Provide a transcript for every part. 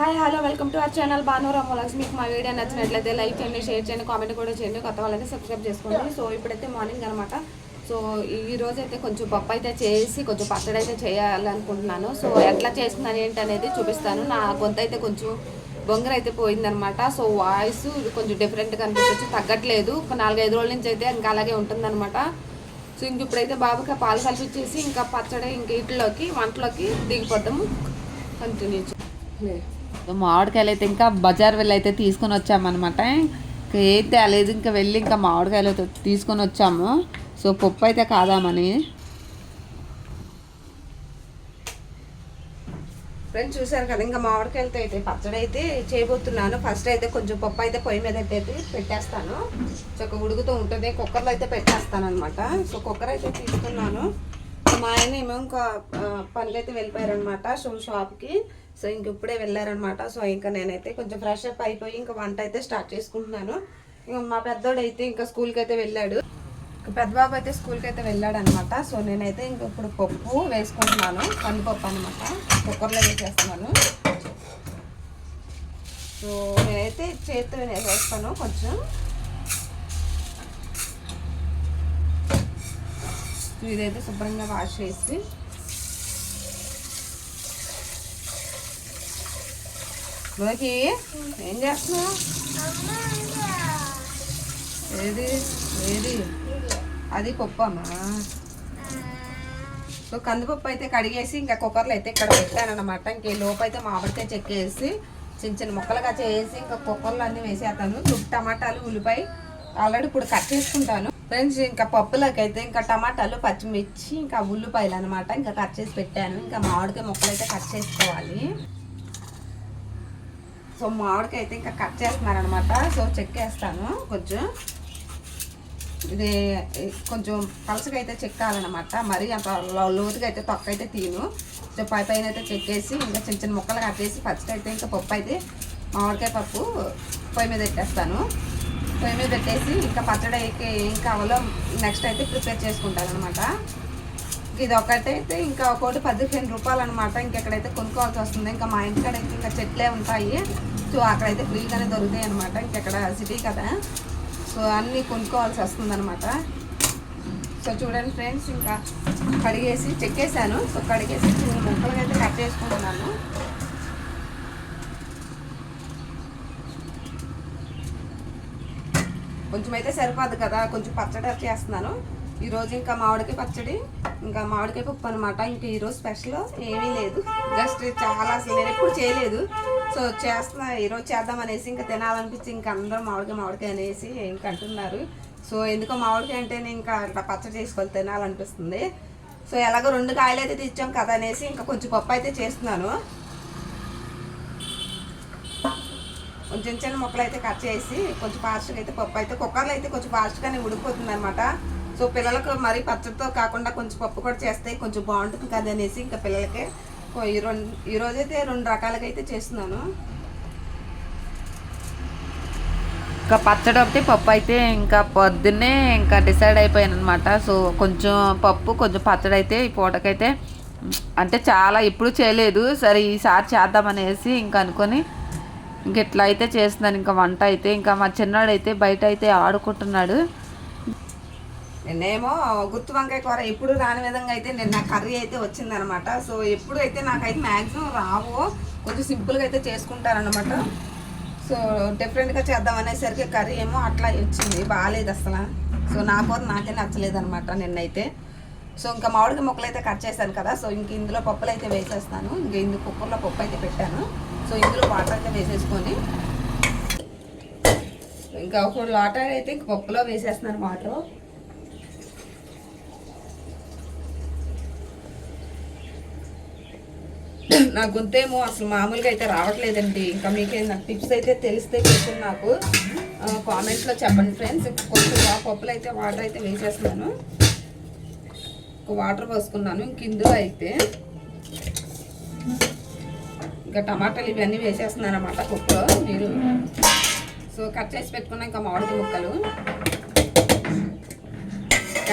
Hi hello welcome to our channel Bhanuram vlogs. మీకు మా video నచ్చినట్లయితే లైక్ చేయండి, షేర్ చేయండి, కామెంట్ కూడా చేయండి. కొత్త వాళ్ళైతే సబ్స్క్రైబ్ చేసుకోండి. సో ఇప్పుడైతే మార్నింగ్ అనమాట. సో ఈ రోజు అయితే కొంచెం పప్పు అయితే చేసి కొంచెం పచ్చడి అయితే చేయాలనుకుంటున్నాను. సో ఎట్లా చేస్తున్నాను ఏంటి అనేది చూపిస్తాను. నా గొంతు అయితే కొంచెం బొంగర అయితే పోయిందనమాట. సో వాయిస్ కొంచెం డిఫరెంట్గా అనిపించవచ్చు, తగ్గట్లేదు. ఒక 4-5 రోజుల నుంచి అయితే ఇంకా అలాగే ఉంటుందన్నమాట. సో ఇంక ఇప్పుడైతే బాబుకి పాలు కలిపించేసి ఇంకా పచ్చడి ఇంక ఇంట్లోకి వంటలోకి దిగిపోతాము. కంటిన్యూ. మామిడికాయలు అయితే ఇంకా బజార్ వెళ్ళి అయితే తీసుకొని వచ్చామన్నమాట. ఇంకా ఏం తేలేదు, ఇంకా వెళ్ళి ఇంకా మామిడికాయలు అయితే తీసుకొని వచ్చాము. సో పప్పు అయితే కాదామని ఫ్రెండ్స్ చూసారు కదా. ఇంకా మామిడికాయలతో అయితే పచ్చడి అయితే చేయబోతున్నాను. ఫస్ట్ అయితే కొంచెం పప్పు అయితే పొయ్యి మీద అయితే పెట్టేస్తాను. చక్క ఉడుకుతూ ఉంటుంది. కుక్కర్లో అయితే పెట్టేస్తాను అనమాట. సో కుక్కర్ అయితే తీసుకున్నాను. మా ఆయన ఏమో ఇంకా పనికి అయితే వెళ్ళిపోయారనమాట షాప్కి. సో ఇంక ఇప్పుడే వెళ్ళారనమాట. సో ఇంకా నేనైతే కొంచెం ఫ్రెష్ అప్ అయిపోయి ఇంకా వంట అయితే స్టార్ట్ చేసుకుంటున్నాను. ఇంకా మా పెద్దోడు అయితే ఇంకా స్కూల్కి అయితే వెళ్ళాడు. పెద్ద బాబు అయితే స్కూల్కి అయితే వెళ్ళాడు అనమాట. సో నేనైతే ఇంక ఇప్పుడు పప్పు వేసుకుంటున్నాను. కందిపప్పు అనమాట. కుక్కర్లో వేసేస్తున్నాను. సో నేనైతే చేతితో వేసేస్తాను. కొంచెం ఇదైతే శుభ్రంగా వాష్ చేసి లోకి ఏం చేస్తున్నావు? ఏది ఏది అది పప్పు అమ్మా. సో కందిపప్పు అయితే కడిగేసి ఇంకా కుక్కర్లో అయితే ఇక్కడ పెట్టానమాట. ఇంక లోపు అయితే మామిడికాయ చెక్కేసి చిన్న చిన్న ముక్కలుగా చేసి ఇంకా కుక్కర్లో అన్నీ వేసేస్తాను. టమాటాలు, ఉల్లిపాయ ఆల్రెడీ ఇప్పుడు కట్ చేసుకుంటాను ఫ్రెండ్స్. ఇంకా పప్పులోకి అయితే ఇంకా టమాటాలు, పచ్చిమిర్చి, ఇంకా ఉల్లిపాయలు అనమాట ఇంకా కట్ చేసి పెట్టాను. ఇంకా మామిడికాయ ముక్కలు అయితే కట్ చేసుకోవాలి. సో మామిడికాయ అయితే ఇంకా కట్ చేస్తున్నారనమాట. సో చెక్కేస్తాను. కొంచెం ఇది కొంచెం పలసగా అయితే చెక్కాలన్నమాట. మరి అంత లోతుగా అయితే తొక్క అయితే తీను. సో పైన అయితే చెక్కేసి ఇంకా చిన్న చిన్న ముక్కలు కట్టేసి ఫస్ట్ అయితే ఇంకా పప్పు అయితే మామిడికాయ పప్పు పొయ్యి మీద పెట్టేస్తాను. పొయ్యి మీద పెట్టేసి ఇంకా పచ్చడికి ఏం కావాలో నెక్స్ట్ అయితే ప్రిపేర్ చేసుకుంటాను అనమాట. ఇది ఒకటైతే ఇంకా ఒకటి 15 రూపాయలు అనమాట. ఇంకెక్కడైతే కొనుక్కోవాల్సి వస్తుంది. ఇంకా మా ఇంటికాడ అయితే ఇంకా చెట్లే ఉంటాయి. సో అక్కడైతే ఫ్రీగానే దొరుకుతాయి అనమాట. ఇంకెక్కడ సిటీ కదా, సో అన్నీ కొనుక్కోవాల్సి వస్తుంది అనమాట. సో చూడండి ఫ్రెండ్స్, ఇంకా కడిగేసి చెక్కేసాను. సో కడిగేసి చిన్న ముక్కలుగా అయితే కట్ చేసుకుంటున్నాను. కొంచెం అయితే సరిపోదు కదా, కొంచెం పచ్చడి చేస్తున్నాను ఈరోజు. ఇంకా మామిడికాయ పచ్చడి, ఇంకా మామిడికాయ పప్పు అనమాట. ఇంకా ఈరోజు స్పెషల్ ఏమీ లేదు. జస్ట్ చాలా అసలు నేను ఎప్పుడు చేయలేదు. సో చేస్తున్నా ఈరోజు చేద్దామనేసి ఇంకా తినాలనిపించి ఇంకా అందరూ మామిడికాయ అనేసి ఇంకా అంటున్నారు. సో ఎందుకో మామిడికాయ అంటేనే ఇంకా అట్లా పచ్చడి చేసుకొని తినాలనిపిస్తుంది. సో ఎలాగో 2 కాయలు అయితే తెచ్చాం కదా అనేసి ఇంకా కొంచెం పప్పు అయితే చేస్తున్నాను. కొంచెం చిన్న ముక్కలు అయితే కట్ చేసి కొంచెం ఫాస్ట్గా అయితే పప్పు అయితే కుక్కర్లో అయితే కొంచెం ఫాస్ట్గానే ఉడికిపోతుంది అనమాట. సో పిల్లలకు మరి పచ్చడితో కాకుండా కొంచెం పప్పు కూడా చేస్తే కొంచెం బాగుంటుంది కదా అనేసి ఇంకా పిల్లలకి ఈరోజైతే 2 రకాలుగా అయితే చేస్తున్నాను. ఇంకా పచ్చడి ఒకటి పప్పు అయితే ఇంకా పొద్దున్నే ఇంకా డిసైడ్ అయిపోయాను అనమాట. సో కొంచెం పప్పు కొంచెం పచ్చడి అయితే ఈ పూటకైతే అంటే చాలా ఎప్పుడు చేయలేదు. సరే ఈసారి చేద్దామనేసి ఇంకా అనుకొని ఇంక ఇట్లా అయితే చేస్తున్నాను. ఇంకా వంట అయితే ఇంకా మా చిన్నాడు అయితే బయట అయితే ఆడుకుంటున్నాడు. నిన్నేమో గుత్తి వంకాయ కూర ఎప్పుడు రాని విధంగా అయితే నిన్న కర్రీ అయితే వచ్చిందనమాట. సో ఎప్పుడు అయితే నాకైతే మ్యాక్సిమం రావు, కొంచెం సింపుల్గా అయితే చేసుకుంటారనమాట. సో డిఫరెంట్గా చేద్దాం అనేసరికి కర్రీ ఏమో అట్లా వచ్చింది, బాగాలేదు అసలు. సో నా కూర నాకే నచ్చలేదు అనమాట నిన్నైతే. సో ఇంకా మామిడికాయ ముక్కలు అయితే కట్ చేశాను కదా. సో ఇంక ఇందులో పప్పులు అయితే వేసేస్తాను. ఇంక ఇందులో కుక్కర్లో పప్పు అయితే పెట్టాను. సో ఇందులో వాటర్ అయితే వేసేసుకొని ఇంకా ఒక వాటర్ అయితే ఇంక పప్పులో వేసేస్తున్నాను. వాటర్ నా గొంతేమో అసలు మామూలుగా అయితే రావట్లేదండి. ఇంకా మీకేమైనా టిప్స్ అయితే తెలిస్తే కొంచెం నాకు కామెంట్లో చెప్పండి ఫ్రెండ్స్. కొంచెం పప్పులు అయితే వాటర్ అయితే వేసేస్తున్నాను. వాటర్ పోసుకున్నాను. ఇంక ఇందులో అయితే ఇంకా టమాటాలు ఇవన్నీ వేసేస్తున్నాను అనమాట పప్పులో మీరు. సో కట్ చేసి పెట్టుకున్నా ఇంకా మామిడికాయ ముక్కలు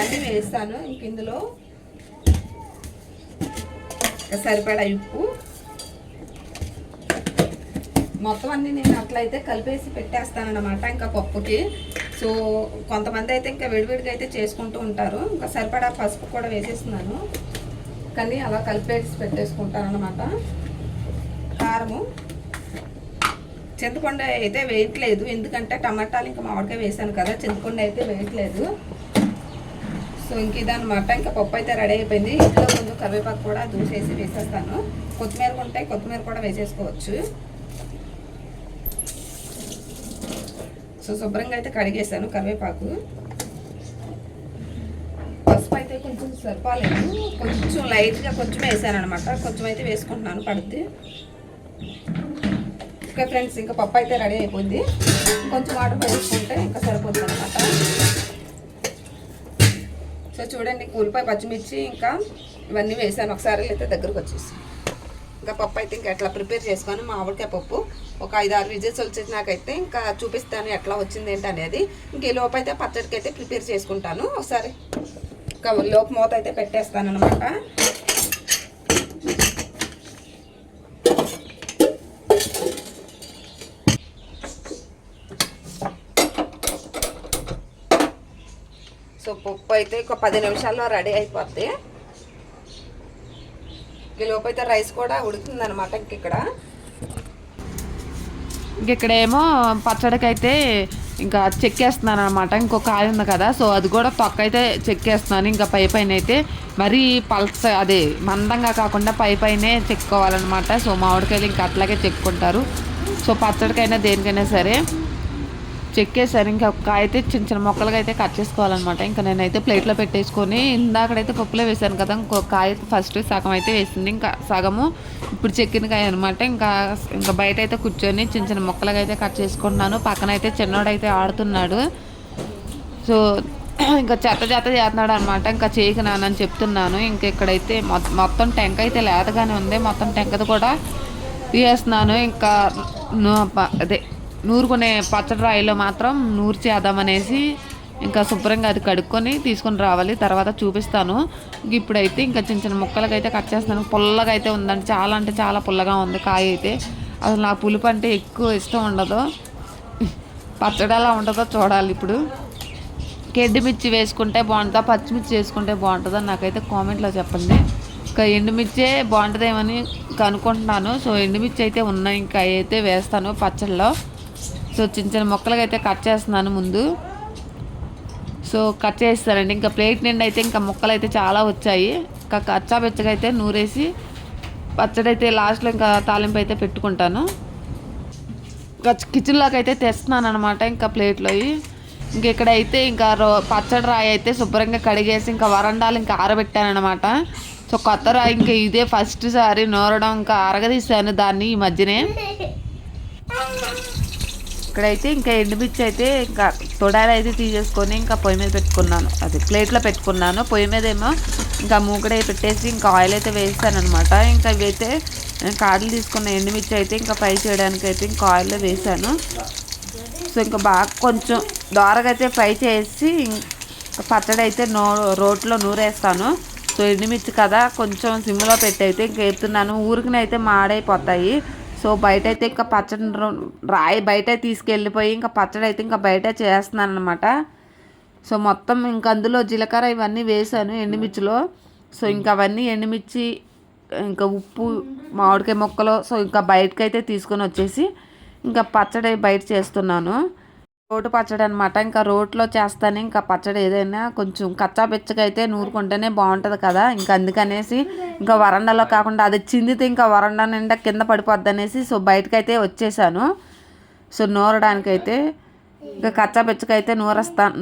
అన్నీ వేస్తాను. ఇంక ఇందులో సరిపడా ఉప్పు, మొత్తం అన్నీ నేను అట్లయితే కలిపేసి పెట్టేస్తానన్నమాట ఇంకా పప్పుకి. సో కొంతమంది అయితే ఇంకా విడివిడిగా అయితే చేసుకుంటూ ఉంటారు. ఇంకా సరిపడా పసుపు కూడా వేసేస్తున్నాను, కానీ అలా కలిపేసి పెట్టేసుకుంటాను అన్నమాట. కారము, చింతపండు అయితే వేయట్లేదు, ఎందుకంటే టమాటాలు ఇంకా మామిడికాయ వేసాను కదా, చింతపండు అయితే వేయట్లేదు. సో ఇంక ఇదనమాట. ఇంకా పప్పు అయితే రెడీ అయిపోయింది. ఇంట్లో కొంచెం కరివేపాకు కూడా దూసేసి వేసేస్తాను. కొత్తిమీర ఉంటే కొత్తిమీర కూడా వేసేసుకోవచ్చు. సో శుభ్రంగా అయితే కడిగేసాను కరివేపాకు. పసుపు అయితే కొంచెం సరిపోలేదు, కొంచెం లైట్గా కొంచెం వేసాను అనమాట. కొంచెం అయితే వేసుకుంటున్నాను, పడుద్ది. ఓకే ఫ్రెండ్స్, ఇంకా పప్పు అయితే రెడీ అయిపోయింది. కొంచెం వాటర్ వేసుకుంటే ఇంకా సరిపోతుంది అనమాట. సో చూడండి, ఉల్లిపాయ, పచ్చిమిర్చి ఇంకా ఇవన్నీ వేసాను. ఒకసారి అయితే దగ్గరకు వచ్చేసి ఇంకా పప్పు అయితే ఇంకా ఎట్లా ప్రిపేర్ చేసుకొని మామిడికాయ పప్పు ఒక 5-6 విజిల్స్ వచ్చేసినాకైతే ఇంకా చూపిస్తాను ఎట్లా వచ్చింది ఏంటి అనేది. ఇంక ఈ లోపు అయితే పచ్చడికి అయితే ప్రిపేర్ చేసుకుంటాను. ఒకసారి ఇంకా లోపు మూత అయితే పెట్టేస్తాను అనమాట. సో పప్పు అయితే ఒక 10 నిమిషాల్లో రెడీ అయిపోద్ది. ఈ లోపు అయితే రైస్ కూడా ఉడుకుతుంది అనమాట. ఇక్కడేమో పచ్చడికి అయితే ఇంకా చెక్కేస్తున్నాను అనమాట. ఇంకొక కాయ ఉంది కదా, సో అది కూడా తొక్క అయితే చెక్కేస్తున్నాను. ఇంకా పైన అయితే మరీ పల్స అదే మందంగా కాకుండా పైనే చెక్కోవాలన్నమాట. సో మామిడికాయలు ఇంకా అట్లాగే చెక్కుంటారు. సో పచ్చడికైనా దేనికైనా సరే చెక్కేసారు. ఇంకా కాయ అయితే చిన్న చిన్న మొక్కలుగా అయితే కట్ చేసుకోవాలన్నమాట. ఇంకా నేనైతే ప్లేట్లో పెట్టేసుకొని ఇందాకడైతే పప్పులో వేసాను కదా, ఇంకొక కాయ ఫస్ట్ సగం అయితే వేసింది, ఇంకా సగము ఇప్పుడు చెక్కిన కాయ అనమాట. ఇంకా బయట అయితే కూర్చొని చిన్న చిన్న మొక్కలుగా అయితే కట్ చేసుకుంటున్నాను. పక్కన అయితే చిన్నోడైతే ఆడుతున్నాడు. సో ఇంకా చెత్త చేస్తున్నాడు అనమాట. ఇంకా చేయకు నానని చెప్తున్నాను. ఇంకా ఇక్కడైతే మొత్తం టెంక అయితే లేతగానే ఉంది. మొత్తం టెంకది కూడా తీసేస్తున్నాను. ఇంకా అదే నూరుకునే పచ్చడి రాయిలో మాత్రం నూరు చేద్దామనేసి ఇంకా శుభ్రంగా అది కడుక్కొని తీసుకొని రావాలి, తర్వాత చూపిస్తాను. ఇప్పుడైతే ఇంకా చిన్న చిన్న ముక్కలకి అయితే కట్ చేస్తాను. పుల్లగా అయితే ఉందండి, చాలా అంటే చాలా పుల్లగా ఉంది కాయ అయితే. అసలు నాకు పులుపు అంటే ఎక్కువ ఇష్టం ఉండదు. పచ్చడి ఎలా ఉంటుందో చూడాలి. ఇప్పుడు ఎండుమిర్చి వేసుకుంటే బాగుంటుందా, పచ్చిమిర్చి వేసుకుంటే బాగుంటుందా నాకైతే కామెంట్లో చెప్పండి. ఇంకా ఎండుమిర్చే బాగుంటుందేమని అనుకుంటున్నాను. సో ఎండుమిర్చి అయితే ఉన్నాయి, ఇంకా అయితే వేస్తాను పచ్చడిలో. సో చిన్న చిన్న మొక్కలుగా అయితే కట్ చేస్తున్నాను ముందు. సో కట్ చేస్తానండి. ఇంకా ప్లేట్ నిండి అయితే ఇంకా ముక్కలు అయితే చాలా వచ్చాయి. ఇంకా కచ్చా పెచ్చగా అయితే నూరేసి పచ్చడి అయితే లాస్ట్లో ఇంకా తాలింపు అయితే పెట్టుకుంటాను. ఇంకా కిచెన్లోకి అయితే తెస్తున్నాను అనమాట ఇంకా ప్లేట్లో. ఇంక ఇక్కడైతే ఇంకా పచ్చడి రాయి అయితే శుభ్రంగా కడిగేసి ఇంకా వరండాలు ఇంకా ఆరబెట్టాను అనమాట. సో కొత్త రాయి ఇంకా ఇదే ఫస్ట్ సారి నూరడం, ఇంకా అరగదీశాను దాన్ని ఈ మధ్యనే. ఇక్కడైతే ఇంకా ఎండుమిర్చి అయితే ఇంకా తొడాలు అయితే తీసేసుకొని ఇంకా పొయ్యి మీద పెట్టుకున్నాను, అది ప్లేట్లో పెట్టుకున్నాను. పొయ్యి మీద ఏమో ఇంకా మూకడే పెట్టేసి ఇంకా ఆయిల్ అయితే వేస్తాను అనమాట. ఇంకా ఇవైతే కాడలు తీసుకున్న ఎండుమిర్చి అయితే ఇంకా ఫ్రై చేయడానికి అయితే ఇంకా ఆయిల్లో వేసాను. సో ఇంకా బాగా కొంచెం దోరగా అయితే ఫ్రై చేసి పచ్చడి అయితే రోట్లో నూరేస్తాను. సో ఎండుమిర్చి కదా, కొంచెం సిమ్లో పెట్టి అయితే ఇంకా వేపుతున్నాను. ఊరికినైతే మాడైపోతాయి. సో బయట అయితే ఇంకా పచ్చడి రాయి బయట తీసుకెళ్ళిపోయి ఇంకా పచ్చడి అయితే ఇంకా బయట చేస్తున్నాను అనమాట. సో మొత్తం ఇంకా అందులో జీలకర్ర ఇవన్నీ వేసాను ఎండుమిర్చిలో. సో ఇంకా అవన్నీ ఎండుమిర్చి ఇంకా ఉప్పు మామిడికాయ ముక్కలు సో ఇంకా బయటకైతే తీసుకొని వచ్చేసి ఇంకా పచ్చడి బయట చేస్తున్నాను. రోటు పచ్చడి అనమాట. ఇంకా రోట్లో చేస్తాను. ఇంకా పచ్చడి ఏదైనా కొంచెం కచ్చా పెచ్చగా అయితే నూరుకుంటేనే బాగుంటుంది కదా, ఇంకా అందుకనేసి ఇంకా వరండాలో కాకుండా అది చిందితే ఇంకా వరండా నిండా కింద పడిపోద్ది అనేసి సో బయటకైతే వచ్చేసాను. సో నూరడానికైతే ఇంకా కచ్చా పెచ్చగా అయితే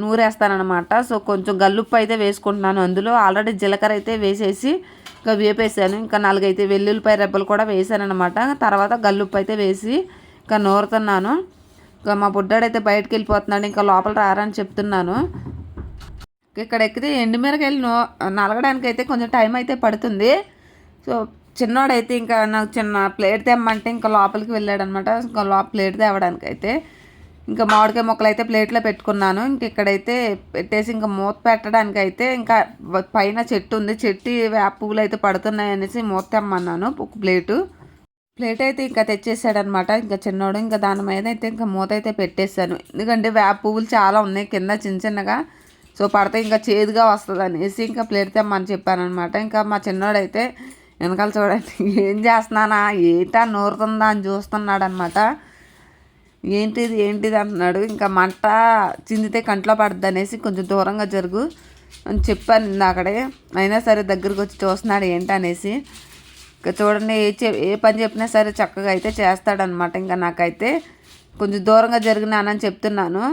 నూరేస్తానమాట. సో కొంచెం గల్లుప్పు అయితే వేసుకుంటున్నాను. అందులో ఆల్రెడీ జీలకర్ర అయితే వేసేసి ఇంకా వేపేసాను. ఇంకా 4 అయితే వెల్లుల్లిపాయ రెబ్బలు కూడా వేసాను అనమాట. తర్వాత గల్లుప్పు అయితే వేసి ఇంకా నూరుతున్నాను. ఇంకా మా బుడ్డాడైతే బయటకు వెళ్ళిపోతున్నాడు, ఇంకా లోపల రారని చెప్తున్నాను. ఇక్కడ ఎక్కితే ఎండుమిరకాయలు నలగడానికి అయితే కొంచెం టైం అయితే పడుతుంది. సో చిన్నోడైతే ఇంకా నాకు చిన్న ప్లేట్ తెమ్మంటే ఇంకా లోపలికి వెళ్ళాడనమాట. ఇంకా ప్లేట్ తేవడానికి అయితే ఇంకా మామిడికాయ ముక్కలు అయితే ప్లేట్లో పెట్టుకున్నాను. ఇంక ఇక్కడైతే పెట్టేసి ఇంకా మూత పెట్టడానికి అయితే ఇంకా పైన చెట్టు ఉంది, చెట్టు వేప పువ్వులు అయితే పడుతున్నాయి అనేసి మూత తెమ్మన్నాను ఒక ప్లేటు. ప్లేట్ అయితే ఇంకా తెచ్చేసాడనమాట. ఇంకా చిన్నోడు ఇంకా దాని మీద అయితే ఇంకా మూత అయితే పెట్టేశాను. ఎందుకంటే వేప పువ్వులు చాలా ఉన్నాయి కింద చిన్న చిన్నగా. సో పడితే ఇంకా చేదుగా వస్తుంది అనేసి ఇంకా ప్లేట్ తెమ్మని చెప్పానమాట. ఇంకా మా చిన్నోడైతే వెనకాల చూడండి ఏం చేస్తున్నానా ఏంటా నూరుతుందా అని చూస్తున్నాడు అనమాట. ఏంటిది అంటున్నాడు. ఇంకా మంట చిందితే కంట్లో పడుద్ది అనేసి కొంచెం దూరంగా జరుగు అని చెప్పాను అక్కడే. అయినా సరే దగ్గరికి వచ్చి చూస్తున్నాడు ఏంటనేసి. ఇంకా చూడండి ఏ పని చెప్పినా సరే చక్కగా అయితే చేస్తాడనమాట. ఇంకా నాకైతే కొంచెం దూరంగా జరిగినానని చెప్తున్నాను.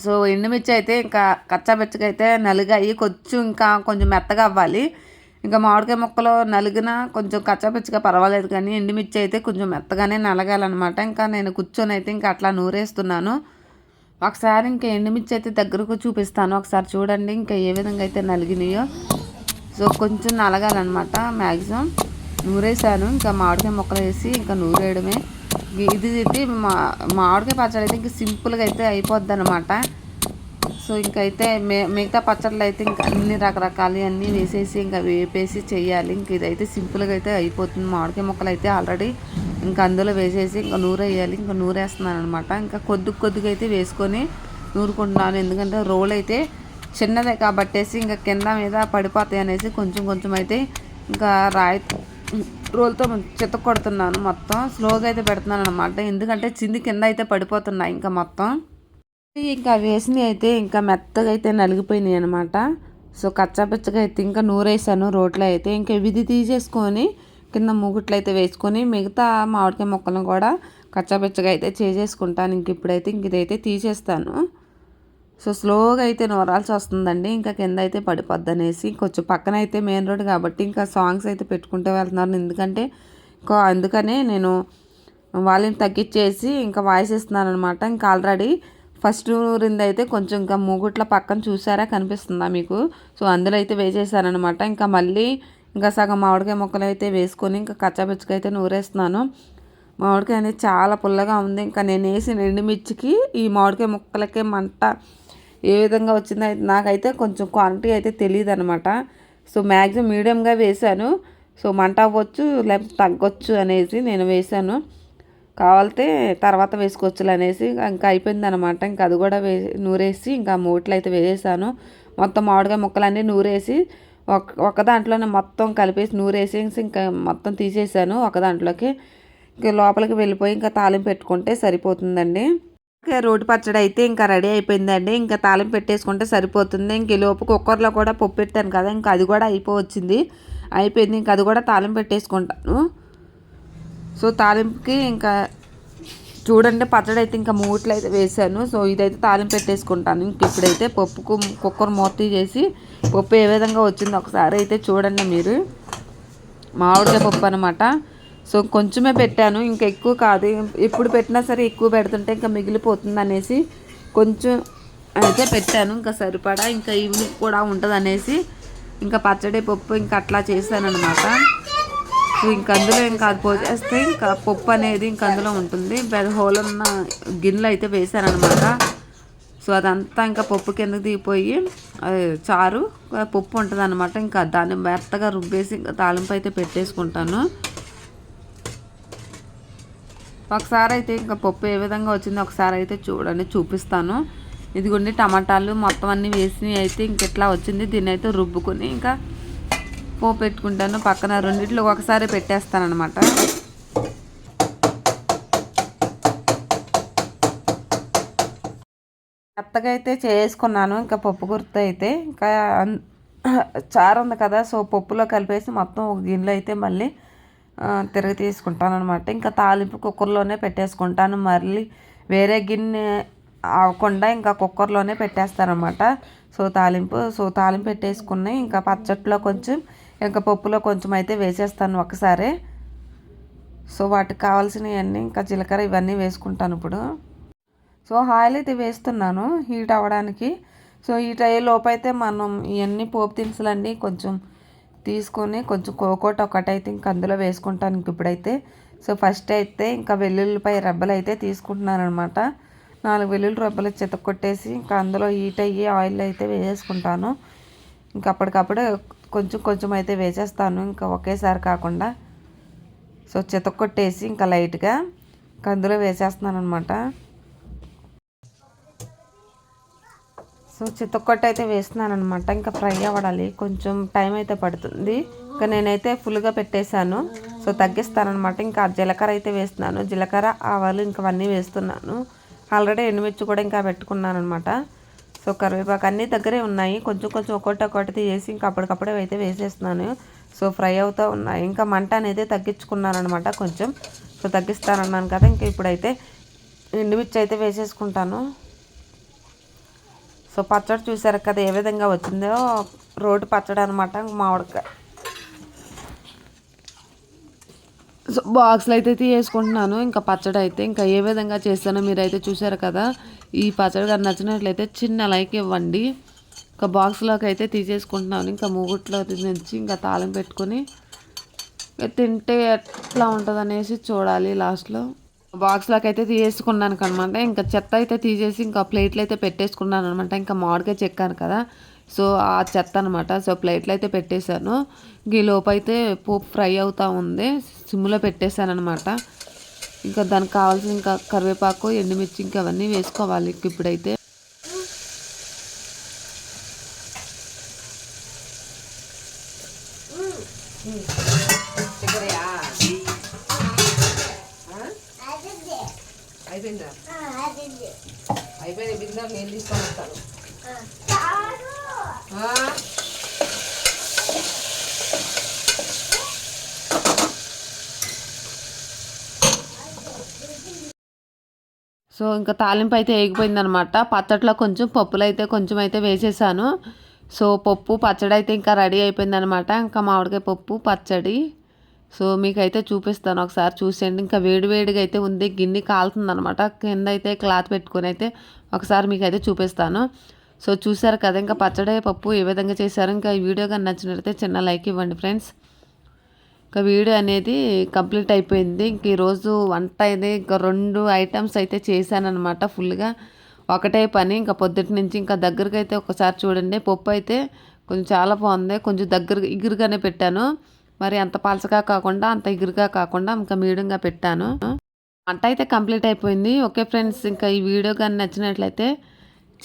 సో ఎండుమిర్చి అయితే ఇంకా కచ్చాబెచ్చగా అయితే నలిగాయి, కొంచెం మెత్తగా అవ్వాలి. ఇంకా మామిడికాయ ముక్కలు నలిగిన కొంచెం కచ్చాబెచ్చగా పర్వాలేదు, కానీ ఎండుమిర్చి అయితే కొంచెం మెత్తగానే నలగాలన్నమాట. ఇంకా నేను కూర్చొని అయితే ఇంకా అట్లా నూరేస్తున్నాను. ఒకసారి ఇంకా ఎండుమిర్చి అయితే దగ్గరకు చూపిస్తాను, ఒకసారి చూడండి ఇంకా ఏ విధంగా అయితే నలిగినాయో. సో కొంచెం నలగాలన్నమాట. మ్యాక్సిమం నూరేసాను. ఇంకా మామిడికాయ ముక్కలు వేసి ఇంకా నూరేయడమే. ఇది మామిడికాయ పచ్చడి అయితే ఇంకా సింపుల్గా అయితే అయిపోద్ది అనమాట. సో ఇంకైతే మిగతా పచ్చళ్ళు అయితే ఇంకా అన్ని రకరకాలు అన్నీ వేసేసి ఇంకా వేపేసి చెయ్యాలి. ఇంక ఇదైతే సింపుల్గా అయితే అయిపోతుంది. మామిడికాయ ముక్కలు అయితే ఆల్రెడీ ఇంకా అందులో వేసేసి ఇంకా నూరేయాలి. ఇంకా నూరేస్తున్నాను అనమాట. ఇంకా కొద్దిగా అయితే వేసుకొని నూరుకుంటున్నాను. ఎందుకంటే రోల్ అయితే చిన్నదే కాబట్టేసి ఇంకా కింద మీద పడిపోతాయి అనేసి కొంచెం అయితే ఇంకా రోల్తో చెత్త కొడుతున్నాను. మొత్తం స్లోగా అయితే పెడుతున్నాను అనమాట. ఎందుకంటే కింద అయితే పడిపోతున్నాయి ఇంకా మొత్తం. ఇంకా వేసినవి అయితే ఇంకా మెత్తగా అయితే నలిగిపోయినాయి అనమాట. సో కచ్చాపచ్చగా అయితే ఇంకా నూరేసాను రోట్లో అయితే. ఇంకా ఇది తీసేసుకొని కింద మూగుట్లు అయితే వేసుకొని మిగతా మామిడికాయ ముక్కలను కూడా కచ్చాపచ్చగా అయితే చేసేసుకుంటాను. ఇప్పుడైతే ఇదైతే తీసేస్తాను. సో స్లోగా అయితే నూరాల్సి వస్తుందండి. ఇంకా కింద అయితే పడిపోద్ది అనేసి కొంచెం పక్కన అయితే మెయిన్ రోడ్ కాబట్టి ఇంకా సాంగ్స్ అయితే పెట్టుకుంటూ వెళ్తున్నారు. ఎందుకంటే అందుకనే నేను వాళ్ళని తగ్గించేసి ఇంకా వాయిస్ ఇస్తున్నాను అనమాట. ఇంకా ఆల్రెడీ ఫస్ట్ నూరింది అయితే కొంచెం ఇంకా మూగుట్ల పక్కన చూసారా కనిపిస్తుందా మీకు? సో అందులో అయితే వేసేసానమాట. ఇంకా మళ్ళీ ఇంకా సగం మామిడికాయ ముక్కలు అయితే వేసుకొని ఇంకా కచ్చాపిచ్చగా అయితే నూరేస్తున్నాను. మామిడికాయ అనేది చాలా పుల్లగా ఉంది. ఇంకా నేను వేసిన ఎండుమిర్చికి ఈ మామిడికాయ ముక్కలకే మంట ఏ విధంగా వచ్చిందో నాకైతే కొంచెం క్వాంటిటీ అయితే తెలియదు అనమాట. సో మ్యాక్సిమం మీడియంగా వేసాను. సో మంట అవ్వచ్చు లేకపోతే తగ్గొచ్చు అనేసి నేను వేసాను. కావాలితే తర్వాత వేసుకోవచ్చు అనేసి ఇంకా అయిపోయింది అనమాట. ఇంకా అది కూడా నూరేసి ఇంకా మూట్లు అయితే వేసేసాను. మొత్తం మామిడికాయ ముక్కలన్నీ నూరేసి ఒక దాంట్లోనే మొత్తం కలిపేసి నూరేసి ఇంకా మొత్తం తీసేసాను ఒక దాంట్లోకి. ఇంకా లోపలికి వెళ్ళిపోయి ఇంకా తాలింపు పెట్టుకుంటే సరిపోతుందండి. ఇంకా రోటి పచ్చడి అయితే ఇంకా రెడీ అయిపోయిందండి. ఇంకా తాలింపు పెట్టేసుకుంటే సరిపోతుంది. ఇంక లోపు కుక్కర్లో కూడా పప్పు పెట్టాను కదా, ఇంకా అది కూడా అయిపోయింది. ఇంకా అది కూడా తాలింపు పెట్టేసుకుంటాను. సో తాలింపుకి ఇంకా చూడండి పచ్చడి అయితే ఇంకా మూట్లు అయితే వేసాను. సో ఇదైతే తాలింపు పెట్టేసుకుంటాను. ఇంక ఇప్పుడైతే కుక్కర్ మూత చేసి పప్పు ఏ విధంగా వచ్చిందో ఒకసారి అయితే చూడండి మీరు. మామిడికాయ పప్పు అనమాట. సో కొంచెమే పెట్టాను, ఇంకా ఎక్కువ కాదు. ఎప్పుడు పెట్టినా సరే ఎక్కువ పెడుతుంటే ఇంకా మిగిలిపోతుంది అనేసి కొంచెం అయితే పెట్టాను. ఇంకా సరిపడా ఇంకా ఈవినింగ్ కూడా ఉంటుంది అనేసి ఇంకా పచ్చడి పప్పు ఇంకా అట్లా చేశాను అనమాట. సో ఇంక అందులో ఇంకా అది పోసేస్తే ఇంకా పప్పు అనేది ఇంక అందులో ఉంటుంది. హోల్ ఉన్న గిన్నెలు అయితే వేసాను అనమాట. సో అదంతా ఇంకా పప్పు కిందకి దిగిపోయి చారు పప్పు ఉంటుంది అనమాట. ఇంకా దాన్ని మెత్తగా రుబ్బేసి ఇంకా తాలింపు అయితే పెట్టేసుకుంటాను. ఒకసారి అయితే ఇంకా పప్పు ఏ విధంగా వచ్చిందో ఒకసారి అయితే చూపిస్తాను. ఇదిగోండి టమాటాలు మొత్తం అన్నీ వేసి అయితే ఇంకెట్లా వచ్చింది. దీన్ని అయితే రుబ్బుకొని ఇంకా పోపు పెట్టుకుంటాను. పక్కన రెండిట్లో ఒకసారి పెట్టేస్తాను అనమాట. మెత్తగా అయితే చేసుకున్నాను. ఇంకా పప్పు గుర్తు అయితే ఇంకా చారు ఉంది కదా, సో పప్పులో కలిపేసి మొత్తం ఒక గిన్నెలో అయితే మళ్ళీ తిరిగి తీసుకుంటాను అనమాట. ఇంకా తాలింపు కుక్కర్లోనే పెట్టేసుకుంటాను. మళ్ళీ వేరే గిన్నె అవ్వకుండా ఇంకా కుక్కర్లోనే పెట్టేస్తాను అనమాట. సో తాలింపు పెట్టేసుకున్నాయి. ఇంకా పచ్చట్లో కొంచెం ఇంకా పప్పులో కొంచెం అయితే వేసేస్తాను ఒకసారి. సో వాటికి కావాల్సినవన్నీ ఇంకా జీలకర్ర ఇవన్నీ వేసుకుంటాను ఇప్పుడు. సో ఆయిల్ అయితే వేస్తున్నాను హీట్ అవ్వడానికి. సో హీట్ అయ్యే లోపైతే మనం ఇవన్నీ పోపు దినుసులన్నీ కొంచెం తీసుకొని కొంచెం కోకోట్ ఒకటైతే ఇంక అందులో వేసుకుంటాను ఇప్పుడైతే. సో ఫస్ట్ అయితే ఇంకా వెల్లుల్లిపాయ రెబ్బలు అయితే తీసుకుంటున్నాను అనమాట. 4 వెల్లుల్లి రెబ్బలు చితక్కొట్టేసి ఇంకా అందులో హీట్ అయ్యి ఆయిల్ అయితే వేసేసుకుంటాను. ఇంకా అప్పటికప్పుడే కొంచెం అయితే వేసేస్తాను, ఇంకా ఒకేసారి కాకుండా. సో చితక్కొట్టేసి ఇంకా లైట్గా అందులో వేసేస్తున్నాను అనమాట. సో చితక్కొట్టు అయితే వేస్తున్నాను అనమాట. ఇంకా ఫ్రై అవ్వడాలి, కొంచెం టైం అయితే పడుతుంది. ఇంకా నేనైతే ఫుల్గా పెట్టేశాను. సో తగ్గిస్తానమాట. ఇంకా జీలకర్ర అయితే వేస్తున్నాను, జీలకర్ర ఆవాలు ఇంకవన్నీ వేస్తున్నాను. ఆల్రెడీ ఎండుమిర్చి కూడా ఇంకా పెట్టుకున్నాను అనమాట. సో కరివేపాకు అన్నీ దగ్గరే ఉన్నాయి, కొంచెం కొంచెం ఒక్కొక్కటి తీసేసి ఇంకా అప్పటికప్పుడే అయితే వేసేస్తున్నాను. సో ఫ్రై అవుతూ ఉన్నాయి. ఇంకా మంట అనేది తగ్గించుకున్నాను అనమాట కొంచెం. సో తగ్గిస్తానన్నాను కదా, ఇంకా ఇప్పుడైతే ఎండుమిర్చి అయితే వేసేసుకుంటాను. సో పచ్చడి చూసారు కదా ఏ విధంగా వచ్చిందో, రోటి పచ్చడి అనమాట, మామిడికాయ. సో బాక్స్లో అయితే తీసుకుంటున్నాను. ఇంకా పచ్చడి అయితే ఇంకా ఏ విధంగా చేస్తానో మీరైతే చూసారు కదా. ఈ పచ్చడి కానీ నచ్చినట్లయితే చిన్న లైక్ ఇవ్వండి. ఇంకా బాక్స్లోకి అయితే తీసేసుకుంటున్నాను. ఇంకా మూగుట్లో నుంచి ఇంకా తాళం పెట్టుకొని తింటే ఎట్లా ఉంటుంది అనేసి చూడాలి లాస్ట్లో. బాక్స్లోకి అయితే తీసేసుకున్నాను అనమాట. ఇంకా చెత్త అయితే తీసేసి ఇంకా ప్లేట్లు అయితే పెట్టేసుకున్నాను అనమాట. ఇంకా మామిడికాయ చెక్కాను కదా, సో ఆ చెత్త అనమాట. సో ప్లేట్లు అయితే పెట్టేశాను. ఈ లోపు అయితే పోపు ఫ్రై అవుతూ ఉంది, సిమ్లో పెట్టేశాను అనమాట. ఇంకా దానికి కావాల్సిన ఇంకా కరివేపాకు, ఎండుమిర్చి ఇంకా అవన్నీ వేసుకోవాలి. ఇప్పుడైతే అయిపోయిందా? అయిపోయింది. బిగినర్ నేను తీసుకొని వస్తాను. సో ఇంకా తాలింపు అయితే వేగిపోయిందనమాట. పచ్చట్లో కొంచెం పప్పులు అయితే కొంచెం అయితే వేసేసాను. సో పప్పు పచ్చడి అయితే ఇంకా రెడీ అయిపోయిందనమాట. ఇంకా మామిడికాయ పప్పు పచ్చడి. సో మీకైతే చూపిస్తాను, ఒకసారి చూసేయండి. ఇంకా వేడివేడిగా అయితే ఉంది, గిన్నె కాలుతుంది అనమాట. కింద అయితే క్లాత్ పెట్టుకొని అయితే ఒకసారి మీకైతే చూపిస్తాను. సో చూసారు కదా, ఇంకా పచ్చడి పప్పు ఏ విధంగా చేశారు. ఇంకా ఈ వీడియో కానీ నచ్చినట్లయితే చిన్న లైక్ ఇవ్వండి ఫ్రెండ్స్. ఇంకా వీడియో అనేది కంప్లీట్ అయిపోయింది. ఇంక ఈరోజు వంట అయితే ఇంకా 2 ఐటమ్స్ అయితే చేశానమాట ఫుల్గా, ఒకటే పని. ఇంకా పొద్దుటి నుంచి ఇంకా దగ్గరగా అయితే ఒకసారి చూడండి. పప్పు అయితే కొంచెం చాలా బాగుంది, కొంచెం ఇగురుగానే పెట్టాను. మరి అంత పలచగా కాకుండా అంత ఇగురుగా కాకుండా ఇంకా మీడియంగా పెట్టాను. వంట అయితే కంప్లీట్ అయిపోయింది. ఓకే ఫ్రెండ్స్, ఇంకా ఈ వీడియో కానీ నచ్చినట్లయితే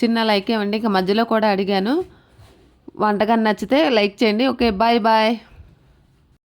చిన్న లైక్ ఇవ్వండి. ఇంకా మధ్యలో కూడా అడిగాను, వంట కానీ నచ్చితే లైక్ చేయండి. Okay, bye bye.